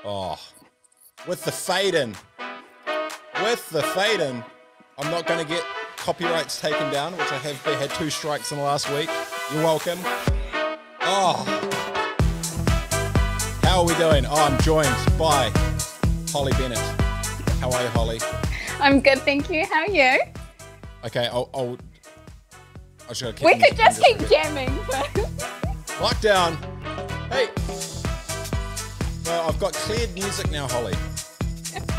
Oh, with the fade in. With the fade in. I'm not going to get copyrights taken down, which I have had 2 strikes in the last week. You're welcome. Oh. How are we doing? Oh, I'm joined by Holly Bennett. How are you, Holly? I'm good, thank you. How are you? Okay, I just gotta keep we could just keep jamming. Lockdown. Hey. No, I've got cleared music now, Holly.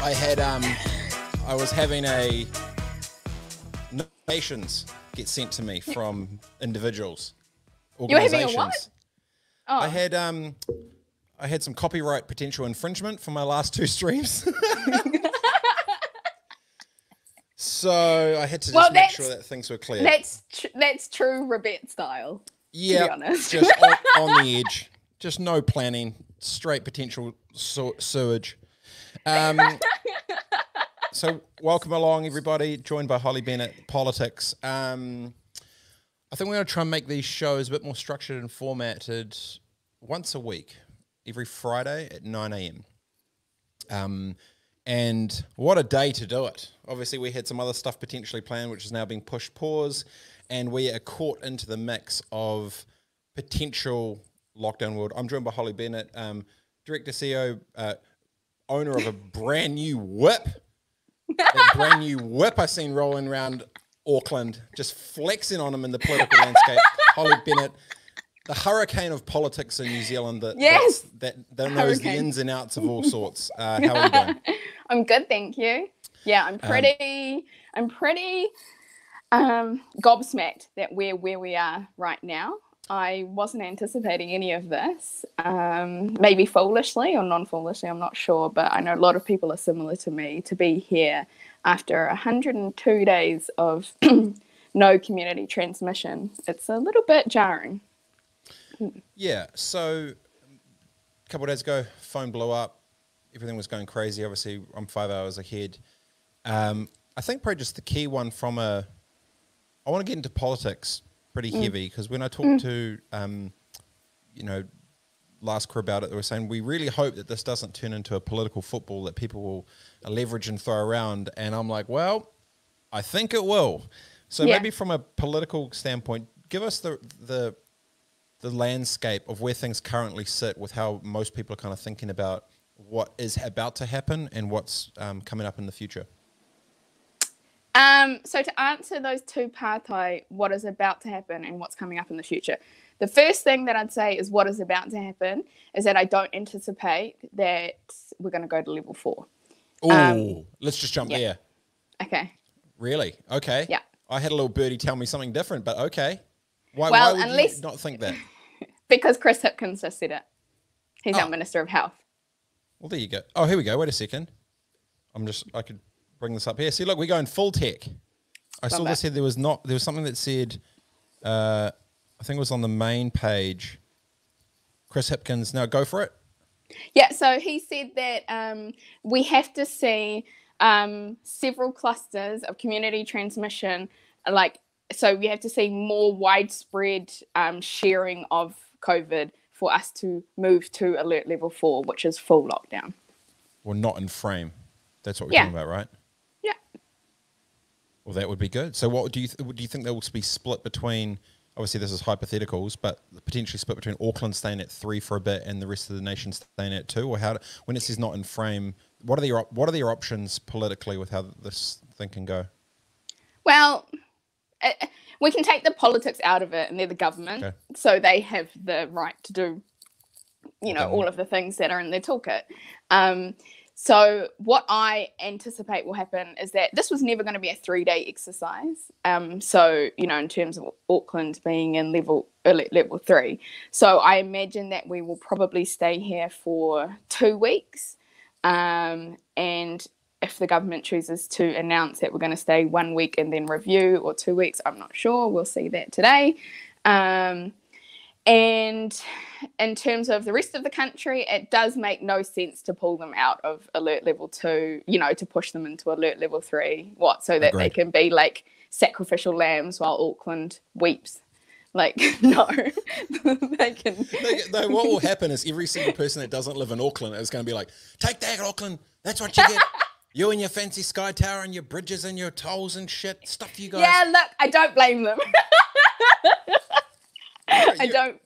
I was having notifications get sent to me from individuals, organizations. You were having a what? Oh. I had some copyright potential infringement for my last 2 streams. So I had to just make sure that things were clear. That's true robett style. Yeah, to be honest. Just on the edge. Just no planning. Straight potential sewage. So welcome along, everybody. Joined by Holly Bennett, Politics. I think we're going to try and make these shows a bit more structured and formatted once a week, every Friday at 9 a.m. And what a day to do it. Obviously, we had some other stuff potentially planned, which is now being pushed pause, and we are caught into the mix of potential lockdown world. I'm joined by Holly Bennett, Director, CEO, owner of a brand new whip. That brand new whip I seen rolling around Auckland, just flexing on him in the political landscape. Holly Bennett, the hurricane of politics in New Zealand that knows the ins and outs of all sorts. How are you doing? I'm good, thank you. Yeah, I'm pretty gobsmacked that we're where we are right now. I wasn't anticipating any of this, maybe foolishly or non-foolishly, I'm not sure, but I know a lot of people are similar to me to be here after 102 days of no community transmission. It's a little bit jarring. Yeah, so a couple of days ago, phone blew up. Everything was going crazy. Obviously, I'm 5 hours ahead. I think probably just the key one I want to get into politics pretty heavy, because when I talked to, last crew about it, they were saying, we really hope that this doesn't turn into a political football that people will leverage and throw around. And I'm like, well, I think it will. So maybe from a political standpoint, give us the landscape of where things currently sit with how most people are kind of thinking about what is about to happen and what's coming up in the future. So to answer those 2 partai, what is about to happen and what's coming up in the future, the first thing that I'd say is what is about to happen is that I don't anticipate that we're going to go to level 4. Oh, let's just jump there. Okay. Really? Okay. Yeah. I had a little birdie tell me something different, but okay. Why would you not think that? Because Chris Hipkins just said it. He's our Minister of Health. Well, there you go. Oh, here we go. Wait a second. I could bring this up here. See, look, we're going full tech. I saw this here. There was something that said, I think it was on the main page, Chris Hipkins. Now go for it. Yeah, so he said that we have to see several clusters of community transmission, so we have to see more widespread sharing of COVID for us to move to alert level 4, which is full lockdown. Well, not in frame. That's what we're talking about, right? Yeah. Well, that would be good. So what do you think they will be split between, obviously this is hypotheticals, but potentially split between Auckland staying at 3 for a bit and the rest of the nation staying at 2? Or when it says not in frame, what are their options politically with how this thing can go? Well, we can take the politics out of it, and they're the government, so they have the right to do, all of the things that are in their toolkit. So what I anticipate will happen is that this was never going to be a 3-day exercise. So, in terms of Auckland being in level 3. So I imagine that we will probably stay here for 2 weeks. And if the government chooses to announce that we're going to stay 1 week and then review, or 2 weeks, I'm not sure. We'll see that today. And in terms of the rest of the country, it does make no sense to pull them out of alert level 2, to push them into alert level 3, so that they can be like sacrificial lambs while Auckland weeps. Like, no, they can. No, what will happen is every single person that doesn't live in Auckland is going to be like, take that, Auckland. That's what you get. You and your fancy Sky Tower and your bridges and your tolls and shit. Stuff you guys. Yeah, look, I don't blame them. I don't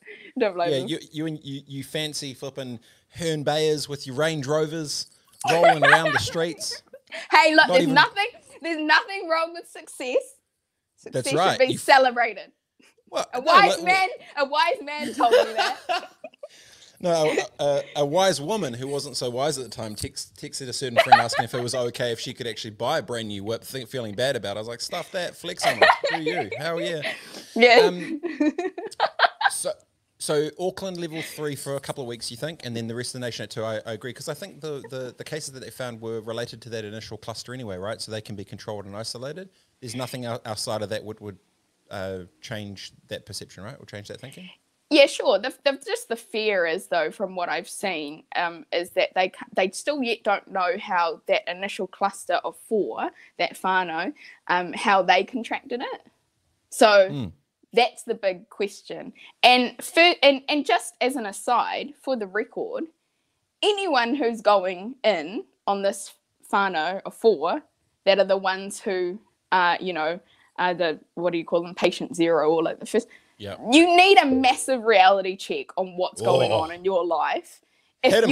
blame them. You fancy flipping Herne Bayers with your Range Rovers rolling around the streets. Hey, look, there's nothing wrong with success. Success That's right. should be celebrated. Well, a wise man told me that. No, a wise woman who wasn't so wise at the time texted a certain friend asking if it was okay if she could actually buy a brand new whip, feeling bad about it. I was like, stuff that, flex on it, do you? Hell yeah. Yeah. So Auckland level 3 for a couple of weeks, you think, and then the rest of the nation at 2. I agree, because I think the cases that they found were related to that initial cluster anyway, right? So they can be controlled and isolated. There's nothing outside of that would change that perception, right? Or change that thinking? Yeah, sure. Just the fear is, though, from what I've seen, is that they still yet don't know how that initial cluster of 4, that whānau, how they contracted it. So that's the big question. And just as an aside, for the record, anyone who's going in on this whānau of 4, that are the ones who are, the, what do you call them, patient 0, or like the first. Yep. You need a massive reality check on what's going on in your life if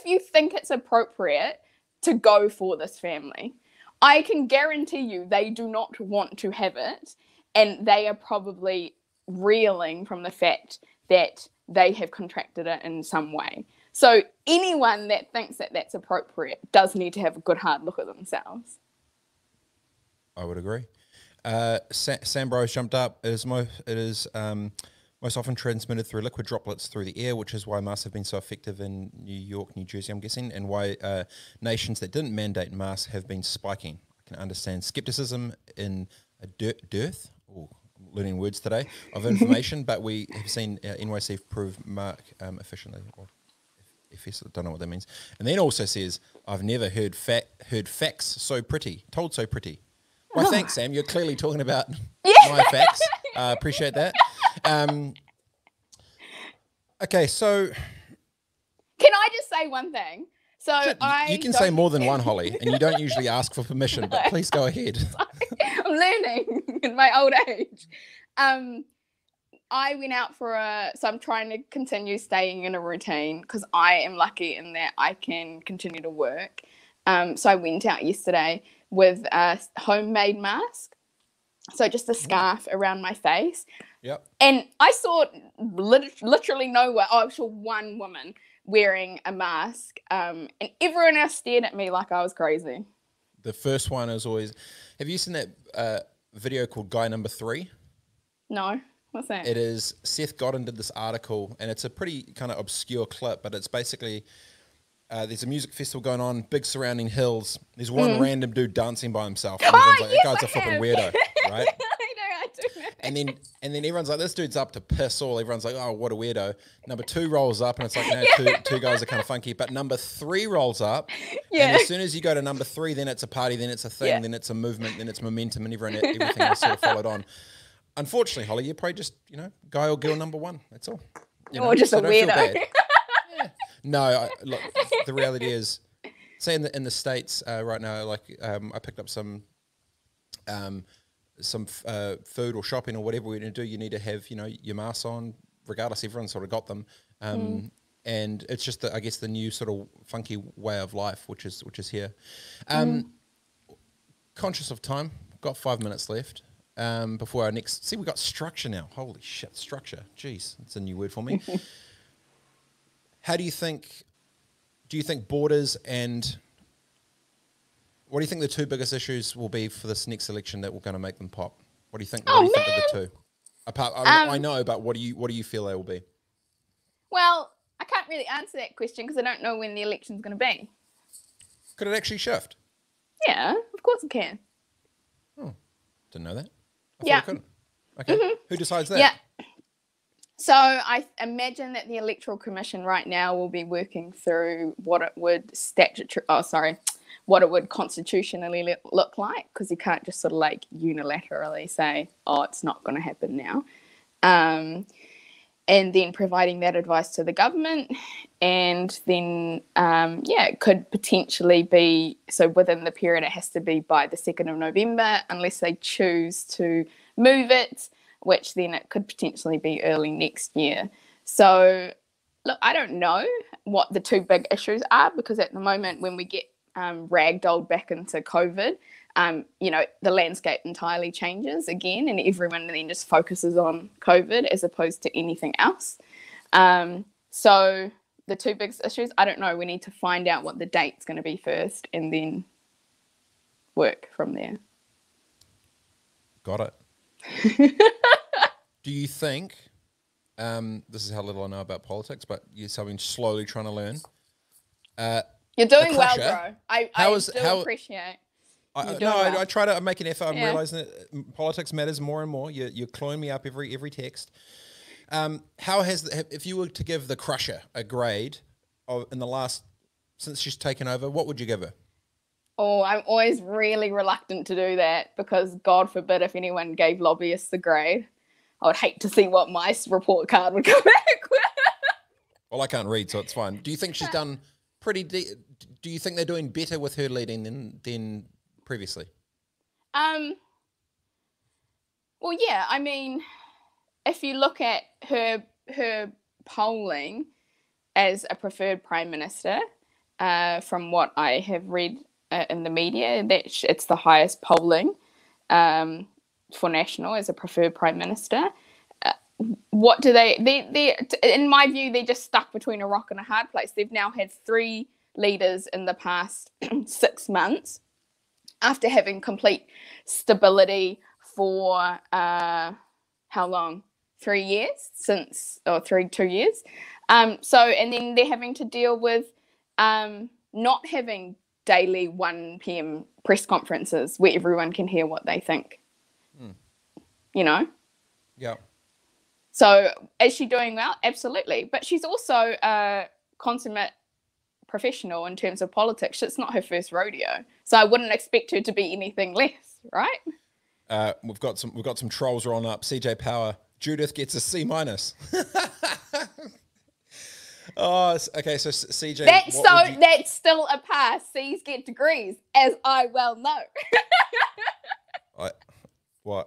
you think it's appropriate to go for this family. I can guarantee you they do not want to have it, and they are probably reeling from the fact that they have contracted it in some way. So anyone that thinks that that's appropriate does need to have a good hard look at themselves. I would agree. Sambro's jumped up. It is most often transmitted through liquid droplets through the air, which is why masks have been so effective in New York, New Jersey, I'm guessing, and why nations that didn't mandate masks have been spiking. I can understand skepticism in a dearth, I'm learning words today, of information, but we have seen NYC prove mark efficiently. Or FS, I don't know what that means. And then also says, I've never heard facts so pretty, told so pretty. Well, thanks, Sam. You're clearly talking about my facts. Appreciate that. Okay, so... Can I just say one thing? So sure, you can say more than one, Holly, and you don't usually ask for permission, but please go ahead. I'm learning in my old age. I went out so I'm trying to continue staying in a routine because I am lucky in that I can continue to work. So I went out yesterday with a homemade mask, so just a scarf around my face. Yep. And I saw literally nowhere. I saw one woman wearing a mask, and everyone else stared at me like I was crazy. The first one is always... Have you seen that video called Guy Number 3? No. What's that? It is... Seth Godin did this article, and it's a pretty kind of obscure clip, but it's basically... there's a music festival going on, big surrounding hills. There's one random dude dancing by himself. And everyone's like, that guy's a flipping weirdo, right? I do know. And then everyone's like, this dude's up to piss all. Everyone's like, oh, what a weirdo. Number 2 rolls up, and it's like, no, two guys are kind of funky. But number 3 rolls up, and as soon as you go to number 3, then it's a party, then it's a thing, then it's a movement, then it's momentum, and everything else sort of followed on. Unfortunately, Holly, you're probably just, guy or girl number 1. That's all. Or just a weirdo. No, look, the reality is, say in the States right now, like I picked up some food or shopping or whatever we're going to do. You need to have, your mask on, regardless. Everyone sort of got them. And it's just, I guess, the new sort of funky way of life, which is here. Conscious of time, got 5 minutes left before our next... See, we got structure now. Holy shit, structure. Jeez, that's a new word for me. How do you think borders and what do you think the 2 biggest issues will be for this next election that we're going to make them pop? What do you think? What do you think of the 2? Apart, I know, but what do you feel they will be? Well, I can't really answer that question because I don't know when the election's going to be. Could it actually shift? Yeah, of course it can. Oh, didn't know that. I yeah. thought it couldn't. Okay, Who decides that? Yeah. So I imagine that the Electoral Commission right now will be working through what it would constitutionally look like, because you can't just sort of like unilaterally say, oh, it's not going to happen now. and then providing that advice to the government. And then, it could potentially be, so within the period, it has to be by the 2nd of November, unless they choose to move it, which then it could potentially be early next year. So, look, I don't know what the two big issues are, because at the moment, when we get ragdolled back into COVID, the landscape entirely changes again, and everyone then just focuses on COVID as opposed to anything else. So the two biggest issues, I don't know. We need to find out what the date's going to be first and then work from there. Got it. Do you think, this is how little I know about politics, but I've been slowly trying to learn. You're doing well, bro. I appreciate. I try to make an effort. I'm realizing that politics matters more and more. You're clawing me up every text. If you were to give the Crusher a grade since she's taken over, what would you give her? Oh, I'm always really reluctant to do that, because God forbid if anyone gave lobbyists a grade. I would hate to see what my report card would come back with. Well, I can't read, so it's fine. Do you think she's done do you think they're doing better with her leading than previously? Well, yeah. I mean, if you look at her polling as a preferred prime minister, from what I have read in the media, that it's the highest polling for National as a preferred prime minister. What do they in my view, they're just stuck between a rock and a hard place. They've now had 3 leaders in the past 6 months, after having complete stability for how long? 2 years. So, and then they're having to deal with not having daily 1 p.m. press conferences where everyone can hear what they think. Yeah. So is she doing well? Absolutely. But she's also a consummate professional in terms of politics. It's not her first rodeo. So I wouldn't expect her to be anything less, right? We've got some trolls rolling up. CJ Power, Judith gets a C-. Oh, okay. So CJ, that's still a pass. C's get degrees, as I well know.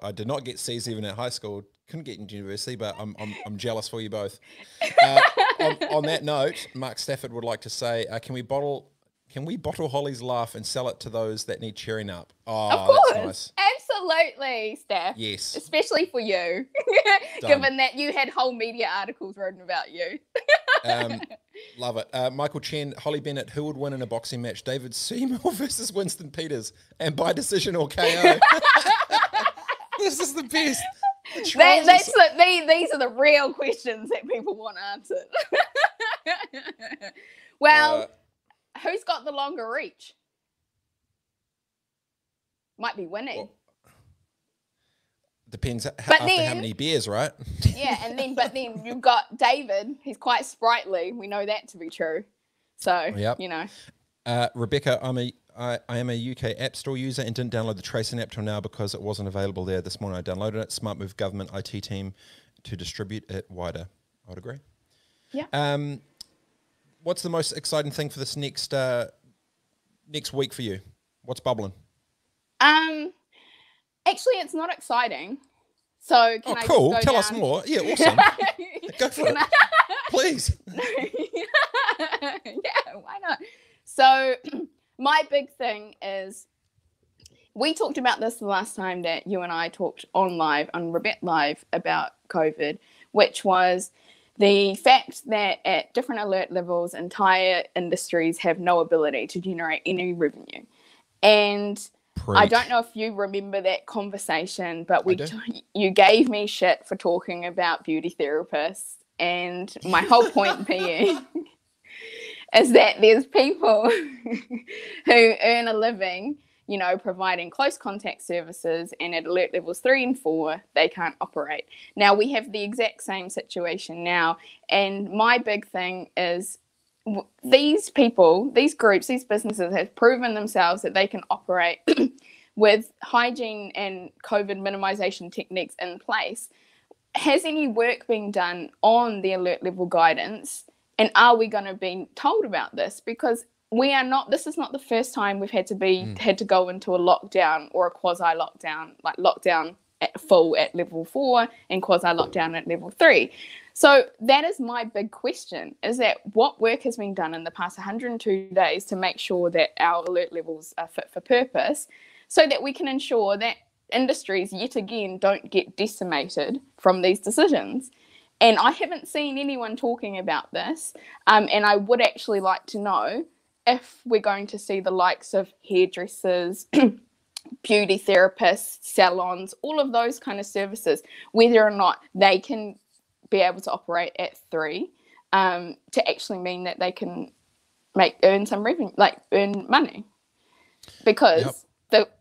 I did not get C's even at high school. Couldn't get into university, but I'm jealous for you both. On that note, Mark Stafford would like to say, can we bottle Holly's laugh and sell it to those that need cheering up? Oh, of course. That's nice. Absolutely, Steph. Yes. Especially for you, given that you had whole media articles written about you. Love it. Michael Chen, Holly Bennett, who would win in a boxing match? David Seymour versus Winston Peters, and by decision or KO? This is the best. These are the real questions that people want answered. Well, who's got the longer reach? Might be Winnie. Well, depends after how many beers, right? Yeah, but then you've got David. He's quite sprightly. We know that to be true. So, yep. Rebecca, I am a UK App Store user and didn't download the Tracing app till now because it wasn't available there. This morning I downloaded it. Smart move government IT team to distribute it wider. I would agree. Yeah. What's the most exciting thing for this next week for you? What's bubbling? Actually, it's not exciting. So can I cool. Just Tell down? us more. Yeah, awesome. Go for it. Please. Yeah, why not? So my big thing is, we talked about this the last time that you and I talked on robett Live about COVID, which was the fact that at different alert levels, entire industries have no ability to generate any revenue. And I don't know if you remember that conversation, but you gave me shit for talking about beauty therapists. And my whole point being is that there's people who earn a living, providing close contact services, and at alert levels 3 and 4, they can't operate. Now, we have the exact same situation now. And my big thing is, these people, these groups, these businesses have proven themselves that they can operate with hygiene and COVID minimization techniques in place has any work been done on the alert level guidance, and are we going to be told about this? Because we are not. This is not the first time we've had to go into a lockdown or a quasi lockdown, like lockdown at full at level 4 and quasi lockdown at level 3. So that is my big question: is that what work has been done in the past 102 days to make sure that our alert levels are fit for purpose, so that we can ensure that industries yet again don't get decimated from these decisions. And I haven't seen anyone talking about this, and I would actually like to know if we're going to see the likes of hairdressers, beauty therapists, salons, all of those kind of services, whether or not they can be able to operate at 3, to actually mean that they can earn some revenue, like earn money. Because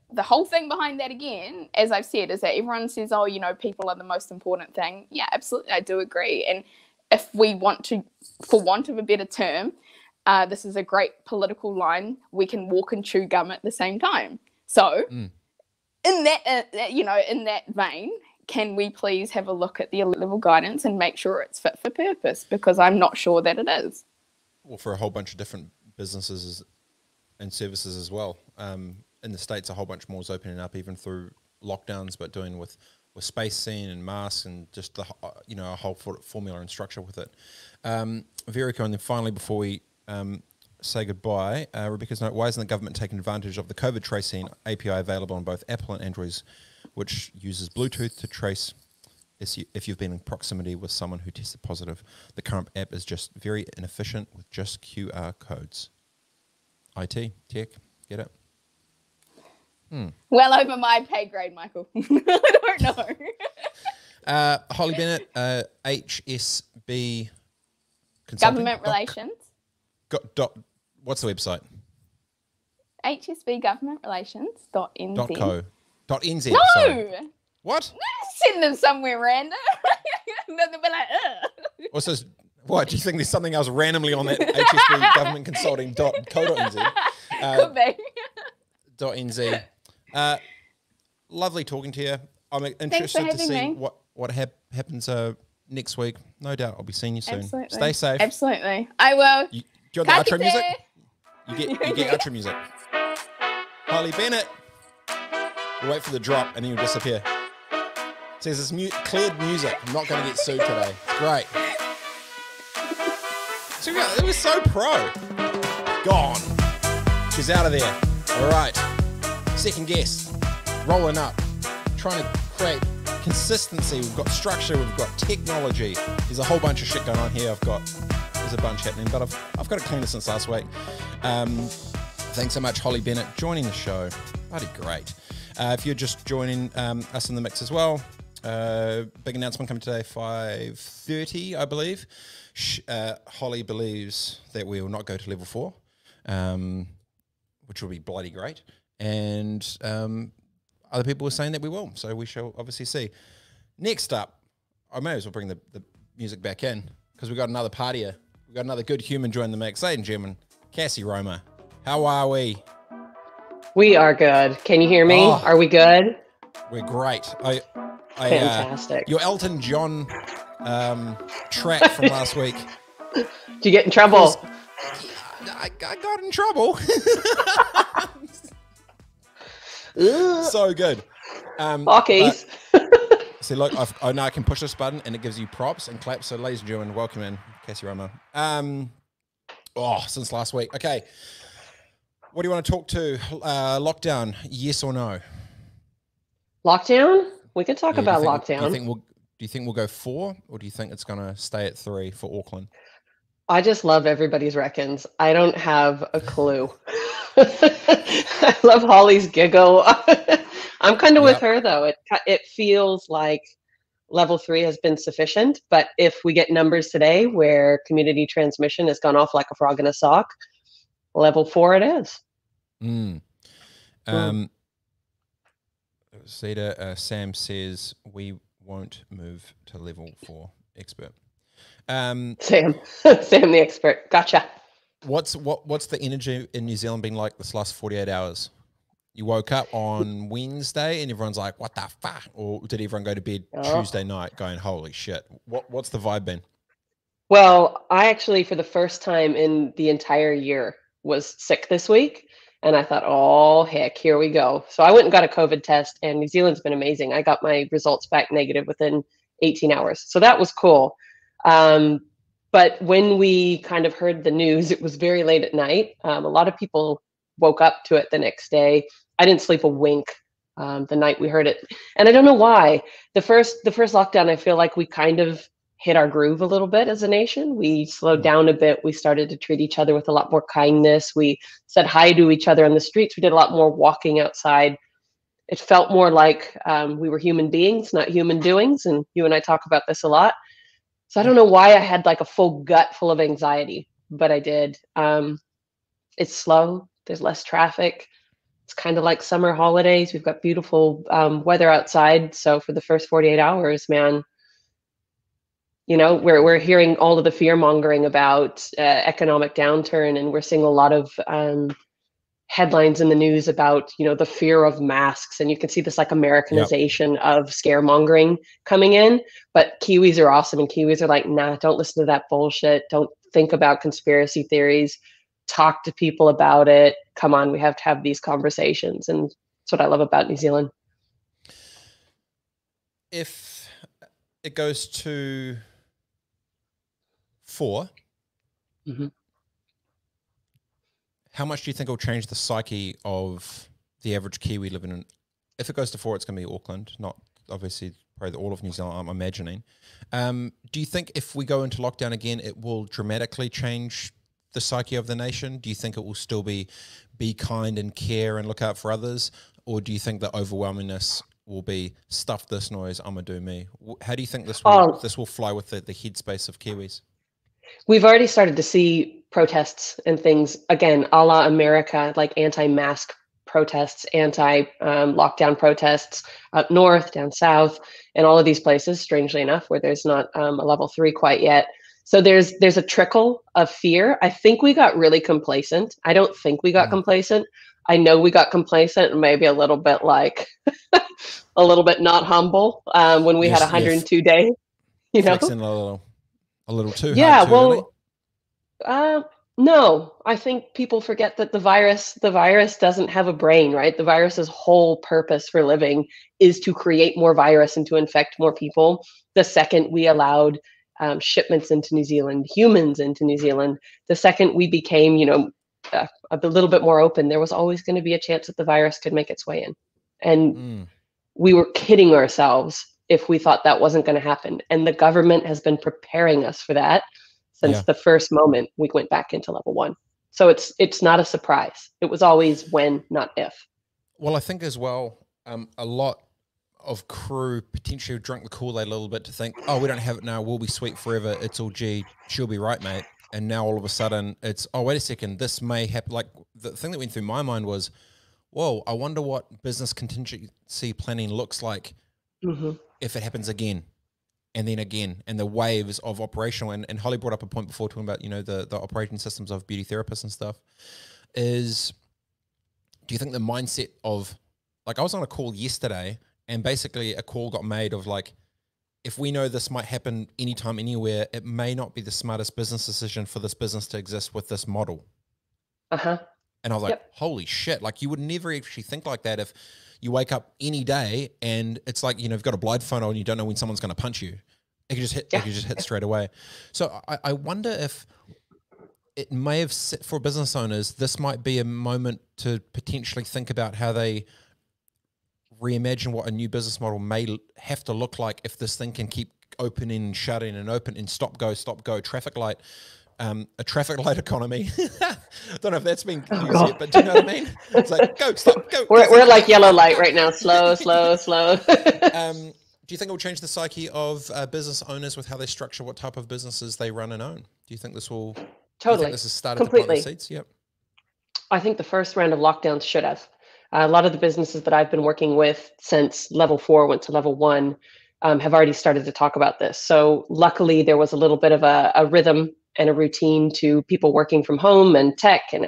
the whole thing behind that, again, as I've said, is that everyone says, oh, you know, people are the most important thing. Yeah, absolutely, I do agree. And if we want to, for want of a better term, this is a great political line, we can walk and chew gum at the same time. So in that, in that vein, can we please have a look at the alert level guidance and make sure it's fit for purpose? Because I'm not sure that it is. Well, for a whole bunch of different businesses and services as well. In the States, a whole bunch more is opening up even through lockdowns, but doing with space scene and masks and just the a whole formula and structure with it. Verico, and then finally before we say goodbye, Rebecca's note: why isn't the government taking advantage of the COVID tracing API available on both Apple and Androids, which uses Bluetooth to trace if you've been in proximity with someone who tested positive? The current app is just very inefficient with just QR codes. IT, tech, get it? Well over my pay grade, Michael. I don't know. Holly Bennett, HSB Consulting. Government Relations. What's the website? HSB Government Relations.nz. .nz. No! Sorry. What? Send them somewhere random. They'll be like, Also, what? Do you think there's something else randomly on that HSB Government Consulting.co.nz? Could be. .nz. Lovely talking to you. I'm interested to see what happens next week. No doubt I'll be seeing you soon. Absolutely. Stay safe. Absolutely. I will. Do you want the outro music? You get outro music. Holly Bennett. We'll wait for the drop and then you'll disappear. It says it's cleared music. I'm not going to get sued today. It's great. So it was so pro. Gone. She's out of there. All right. Second guest. Rolling up. Trying to create consistency. We've got structure. We've got technology. There's a whole bunch of shit going on here. There's a bunch happening, but I've got it cleaner since last week. Thanks so much, Holly Bennett, joining the show. Bloody great. If you're just joining us in the mix as well, big announcement coming today, 5:30, I believe. Holly believes that we will not go to level 4, which will be bloody great. And other people are saying that we will, so we shall obviously see. Next up, I may as well bring the music back in because we've got another partier. We've got another good human join the mix. Ladies and gentlemen, Cassie Roma. How are we? We are good. Can you hear me? Oh, are we good? We're great. Fantastic. Your Elton John track from last week. Did you get in trouble? I got in trouble. So good. Okay. See, look, I know I can push this button and it gives you props and claps. So, ladies and gentlemen, welcome in, Cassie Roma. Since last week. Okay. What do you want to talk to? Lockdown, yes or no? Lockdown? We could talk about lockdown. Do you think we'll go 4, or do you think it's going to stay at 3 for Auckland? I just love everybody's reckons. I don't have a clue. I love Holly's giggle. I'm kind of with her, though. It feels like level 3 has been sufficient, but if we get numbers today where community transmission has gone off like a frog in a sock, level 4 it is. Sam says we won't move to level 4. Expert. Sam the expert. Gotcha. What's the energy in New Zealand been like this last 48 hours? You woke up on Wednesday and everyone's like, what the fuck? Or did everyone go to bed Tuesday night going, holy shit? What's the vibe been? Well, I actually, for the first time in the entire year, was sick this week. And I thought, oh, heck, here we go. So I went and got a COVID test, and New Zealand's been amazing. I got my results back negative within 18 hours. So that was cool. But when we kind of heard the news, it was very late at night. A lot of people woke up to it the next day. I didn't sleep a wink the night we heard it. And I don't know why. The first lockdown, I feel like we kind of hit our groove a little bit as a nation. We slowed down a bit. We started to treat each other with a lot more kindness. We said hi to each other on the streets. We did a lot more walking outside. It felt more like we were human beings, not human doings. And you and I talk about this a lot. So I don't know why I had like a full gut full of anxiety, but I did. It's slow. There's less traffic. It's kind of like summer holidays. We've got beautiful weather outside. So for the first 48 hours, man, you know, we're hearing all of the fear mongering about economic downturn, and we're seeing a lot of headlines in the news about, you know, the fear of masks, and you can see this like Americanization of scaremongering coming in. But Kiwis are awesome, and Kiwis are like, nah, don't listen to that bullshit. Don't think about conspiracy theories. Talk to people about it. Come on, we have to have these conversations, and that's what I love about New Zealand. If it goes to 4, how much do you think will change the psyche of the average Kiwi living in? If it goes to 4, it's going to be Auckland, not obviously probably all of New Zealand, I'm imagining. Do you think if we go into lockdown again, it will dramatically change the psyche of the nation? Do you think it will still be kind and care and look out for others? Or do you think the overwhelmingness will be stuff this noise, I'm gonna do me? How do you think this will fly with the headspace of Kiwis? We've already started to see protests and things, again, a la America, like anti-mask protests, anti-lockdown protests up north, down south, and all of these places, strangely enough, where there's not a level 3 quite yet. So there's a trickle of fear. I think we got really complacent. I don't think we got complacent. I know we got complacent and maybe a little bit like a little bit not humble when we had 102 days. You know, flexing a little too hard too early. No, I think people forget that the virus doesn't have a brain, right? The virus's whole purpose for living is to create more virus and to infect more people. The second we allowed shipments into New Zealand, humans into New Zealand, the second we became, you know, a little bit more open, there was always going to be a chance that the virus could make its way in. And we were kidding ourselves if we thought that wasn't going to happen. And the government has been preparing us for that since the first moment we went back into level 1. So it's not a surprise. It was always when, not if. Well, I think as well, a lot of crew potentially drunk the Kool-Aid a little bit to think, oh, we don't have it now, we'll be sweet forever, it's all G, she'll be right, mate. And now all of a sudden it's, oh, wait a second, this may happen. Like the thing that went through my mind was, whoa, I wonder what business contingency planning looks like if it happens again. And then again, and the waves of operational, and Holly brought up a point before talking about, you know, the operating systems of beauty therapists and stuff, is, do you think the mindset of, like I was on a call yesterday and basically a call got made of like, if we know this might happen anytime, anywhere, it may not be the smartest business decision for this business to exist with this model. And I was like, holy shit, like you would never actually think like that if you wake up any day and it's like, you know, you've got a blind phone on, you don't know when someone's going to punch you. It could just hit, it could just hit straight away. So I wonder if it may have set for business owners, this might be a moment to potentially think about how they reimagine what a new business model may have to look like if this thing can keep opening and shutting and open and stop, go, traffic light. A traffic light economy. Don't know if that's been used yet, but do you know what I mean? It's like, go, stop, go. We're like yellow light right now. Slow. Do you think it will change the psyche of business owners with how they structure what type of businesses they run and own? Do you think this will... Totally. This has started to plant the seeds? Yep. I think the first round of lockdowns should have. A lot of the businesses that I've been working with since level 4 went to level 1 have already started to talk about this. So luckily there was a little bit of a rhythm and a routine to people working from home and tech and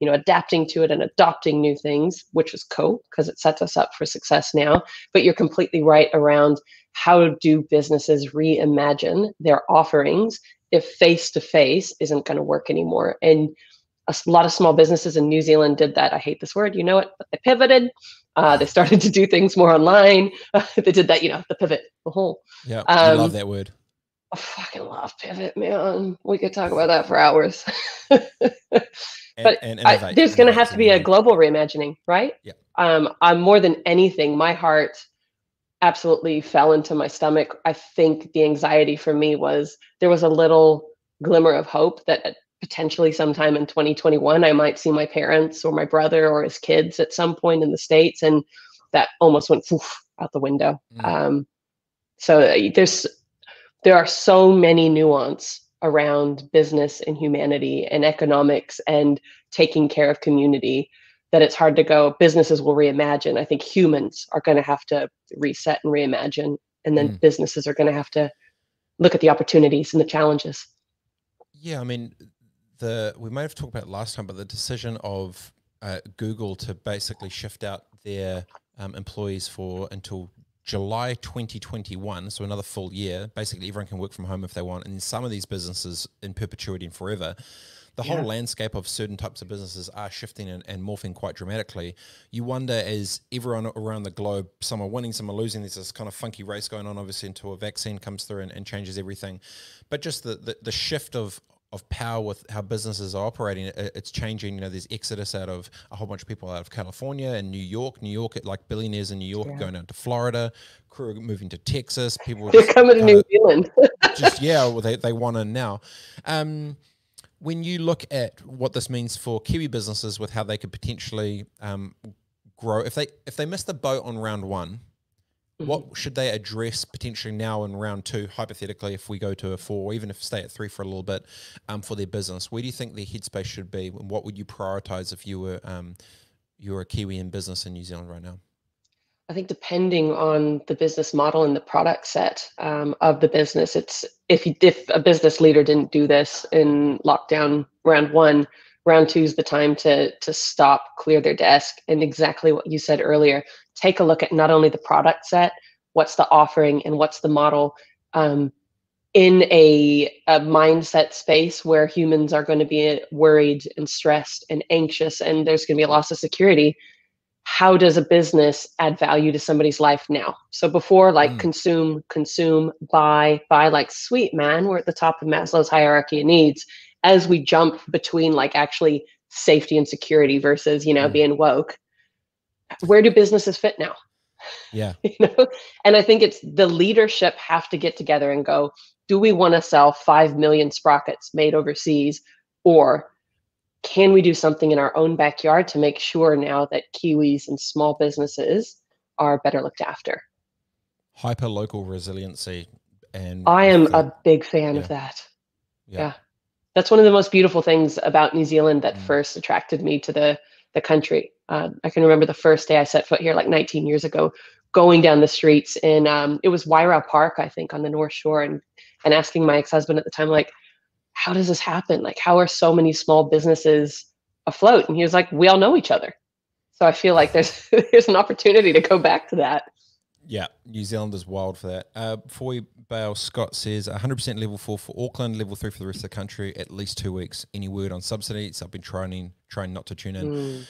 adapting to it and adopting new things, which is cool because it sets us up for success now. But you're completely right around how do businesses reimagine their offerings if face-to-face isn't going to work anymore. And a lot of small businesses in New Zealand did that. I hate this word, you know it, but they pivoted. They started to do things more online. They did that, the pivot. Yeah, I love that word. I fucking love pivot, man. We could talk about that for hours. But there's going to have to be a global reimagining, right? Yeah. I'm more than anything, my heart absolutely fell into my stomach. I think the anxiety for me was there was a little glimmer of hope that potentially sometime in 2021, I might see my parents or my brother or his kids at some point in the States. And that almost went out the window. So there are so many nuance around business and humanity and economics and taking care of community that it's hard to go, businesses will reimagine. I think humans are going to have to reset and reimagine. And then businesses are going to have to look at the opportunities and the challenges. Yeah, I mean, we may have talked about it last time, but the decision of Google to basically shift out their employees until July 2021, so another full year. Basically, everyone can work from home if they want, and some of these businesses in perpetuity and forever. The whole landscape of certain types of businesses are shifting and morphing quite dramatically. You wonder, as everyone around the globe, some are winning, some are losing, there's this kind of funky race going on, obviously, until a vaccine comes through and changes everything. But just the shift of power with how businesses are operating, it's changing. There's exodus out of a whole bunch of people out of California and New York, like billionaires in New York going out to Florida, crew moving to Texas. People they're coming to New Zealand. They want in now. When you look at what this means for Kiwi businesses with how they could potentially grow, if they miss the boat on round one, what should they address potentially now in round two, hypothetically, if we go to a 4, or even if stay at 3 for a little bit, for their business? Where do you think their headspace should be? And what would you prioritize if you were a Kiwi in business in New Zealand right now? I think depending on the business model and the product set of the business, it's if a business leader didn't do this in lockdown round 1, round 2 is the time to stop, clear their desk, and exactly what you said earlier. Take a look at not only the product set, what's the offering, and what's the model in a mindset space where humans are going to be worried and stressed and anxious, and there's going to be a loss of security. How does a business add value to somebody's life now? So before, consume, buy, like, sweet, man, we're at the top of Maslow's hierarchy of needs. As we jump between actually safety and security versus, being woke, where do businesses fit now? Yeah. And I think it's the leadership have to get together and go, do we want to sell 5 million sprockets made overseas, or can we do something in our own backyard to make sure now that Kiwis and small businesses are better looked after? Hyper-local resiliency. And I am a big fan of that. Yeah. That's one of the most beautiful things about New Zealand that first attracted me to the country. I can remember the first day I set foot here, 19 years ago, going down the streets in, it was Wairau Park, I think, on the North Shore, and asking my ex-husband at the time, how does this happen? How are so many small businesses afloat? And he was like, we all know each other. So I feel like there's an opportunity to go back to that. Yeah, New Zealand is wild for that. Before we bail, Scott says 100% level 4 for Auckland, level 3 for the rest of the country, at least 2 weeks. Any word on subsidies? I've been trying not to tune in.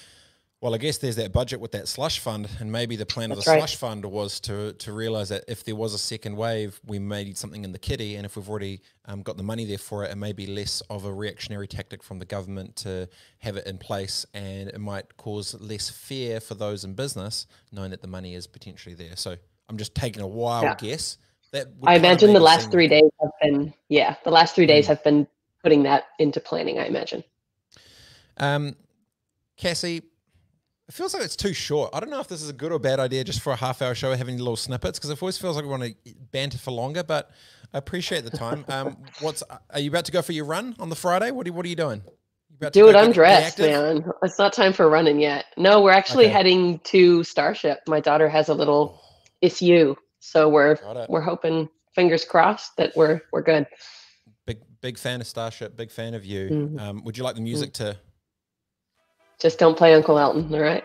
Well, I guess there's that budget with that slush fund, and maybe the plan of the slush fund was to realize that if there was a second wave, we may need something in the kitty, and if we've already got the money there for it, it may be less of a reactionary tactic from the government to have it in place, and it might cause less fear for those in business, knowing that the money is potentially there. So I'm just taking a wild guess. I imagine the last 3 days have been, the last 3 days have been putting that into planning, I imagine. Cassie, it feels like it's too short. I don't know if this is a good or bad idea just for a half-hour show, having little snippets, because it always feels like we want to banter for longer, but I appreciate the time. Are you about to go for your run on the Friday? What are you doing? Dude, I'm dressed, man. It's not time for running yet. No, we're actually heading to Starship. My daughter has a little issue, so we're hoping, fingers crossed, that we're good. Big fan of Starship. Big fan of you. Would you like the music to Just don't play Uncle Elton, all right?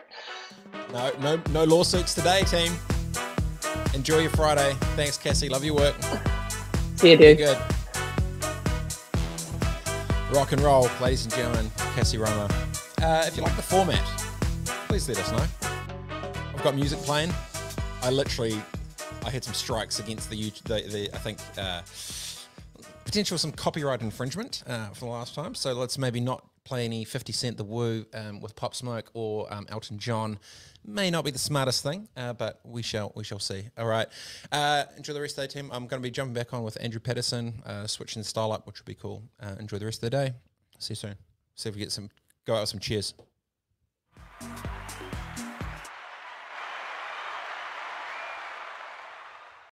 No lawsuits today, team. Enjoy your Friday. Thanks, Cassie. Love your work. See you, dude. Be good. Rock and roll, ladies and gentlemen. Cassie Roma. If you like the format, please let us know. I've got music playing. I had some strikes against the I think potential some copyright infringement for the last time. So let's maybe not play any 50 Cent The Woo with Pop Smoke or Elton John. May not be the smartest thing, but we shall see. All right. Enjoy the rest of the day, team. I'm going to be jumping back on with Andrew Patterson, switching the style up, which will be cool. Enjoy the rest of the day. See you soon. See if we go out with some cheers.